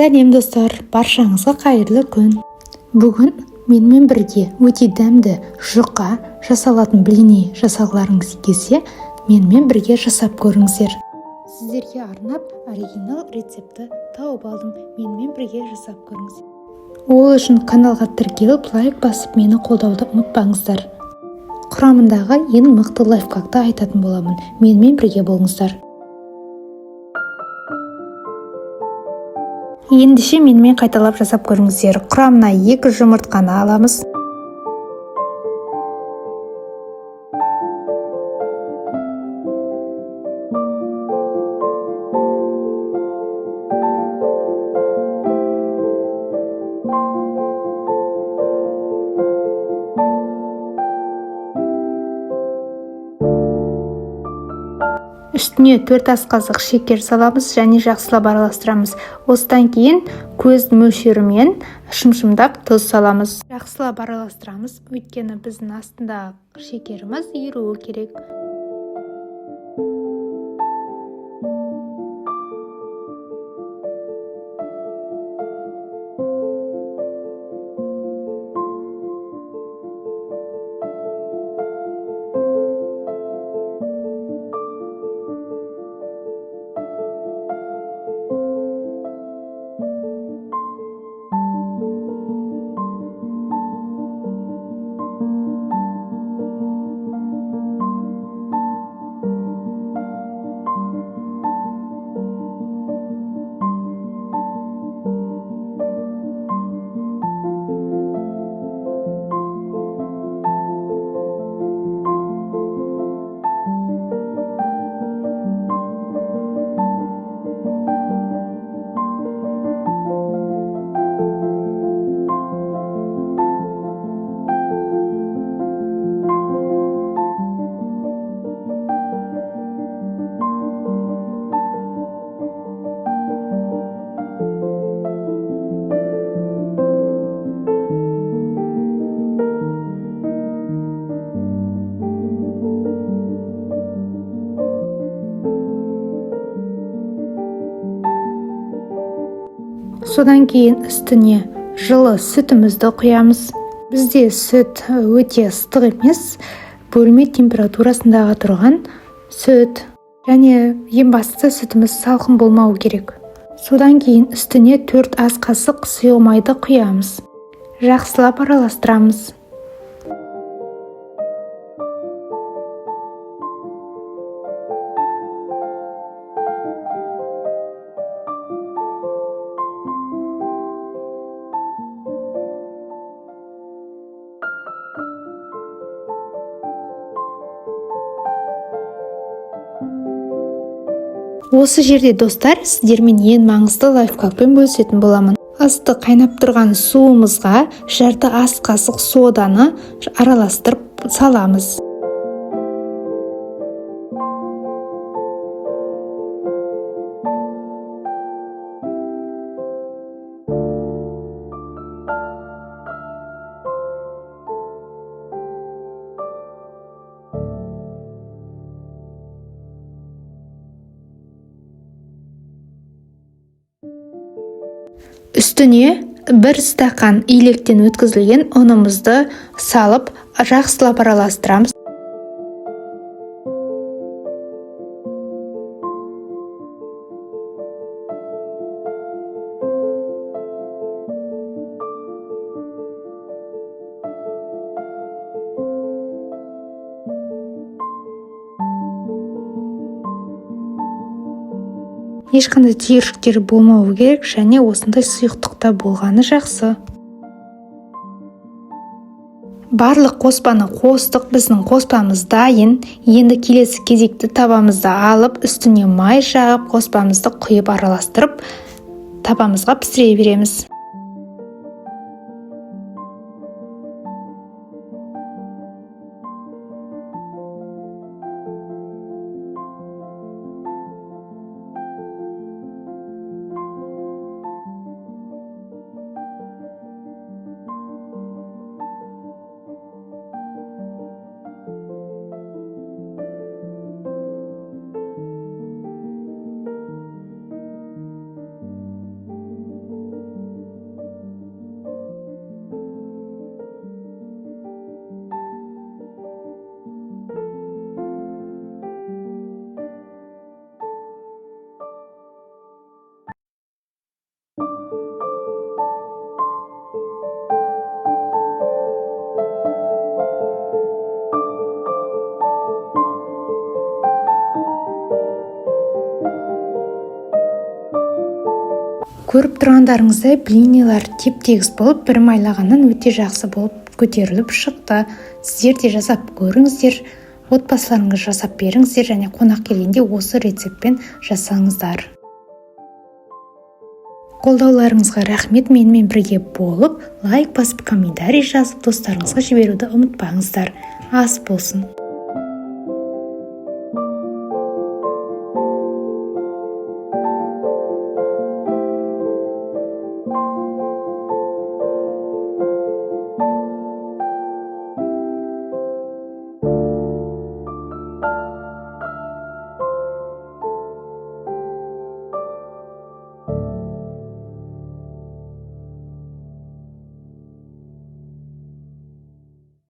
Сәлем достар, баршаңызға қайырлы күн. Бүгін менімен бірге өте дәмді жұқа жасалатын блини жасағыларыңыз келсе, менімен бірге жасап көріңіздер. Сіздерге арнап оригинал рецепті тауып алдым. Менімен бірге жасап көріңіздер. Ол үшін каналға тіркеліп, лайк басып, мені қолдауды ұмытпаңыздар. Құрамындағы ең мықты лайфхакты айтатын боламын. Менімен бірге болыңыздар. Ендеше менімен қайталап жасап көріңіздер. Құрамына 2 жұмыртқаны аламыз. Үстіне 4 ас қасық шекер саламыз және жақсылап араластырамыз. Осыдан кейін көз мөлшерімен шымшымдап тұз саламыз. Жақсылап араластырамыз, өйткені біздің астындағы шекеріміз еруі керек. Содан кейін үстіне жылы сүтімізді құямыз. Бізде сүт өте ыстық емес, бөлме температурасындағы тұрған сүт. Және ең бастысы сүтіміз салқын болмауы керек. Содан кейін үстіне 4 ас қасық сұйылмайды құямыз. Жақсылап араластырамыз. Осы жерде достар, сіздермен ең маңызды лайфхакпен бөлісетін боламын. Ыстық қайнап тұрған суымызға жарты ас қасық соданы араластырып саламыз. Үстіне 1 стақан илектен өткізілген ұнымызды салып, жақсылап араластырамыз. Ешқандай түйіршіктер болмауы керек, және осындай сұйықтықта болғаны жақсы. Барлық қоспаны қостық, біздің қоспамыз дайын. Енді келесі кезекті табамызды алып, үстіне май жағып, қоспамызды құйып араластырып, табамызға пісіре береміз. Көріп тұрғандарыңыздай блинилар теп-тегіс болып, бір майлағаннан өте жақсы болып көтеріліп шықты. Сіздер де жасап көріңіздер, отбасыларыңыз жасап беріңіздер және қонақ келгенде осы рецептпен жасаңыздар. Қолдауларыңызға рахмет. Менімен бірге болып, лайк басып, комментарий жазып, достарыңызға жіберуді ұмытпаңыздар. Ас болсын.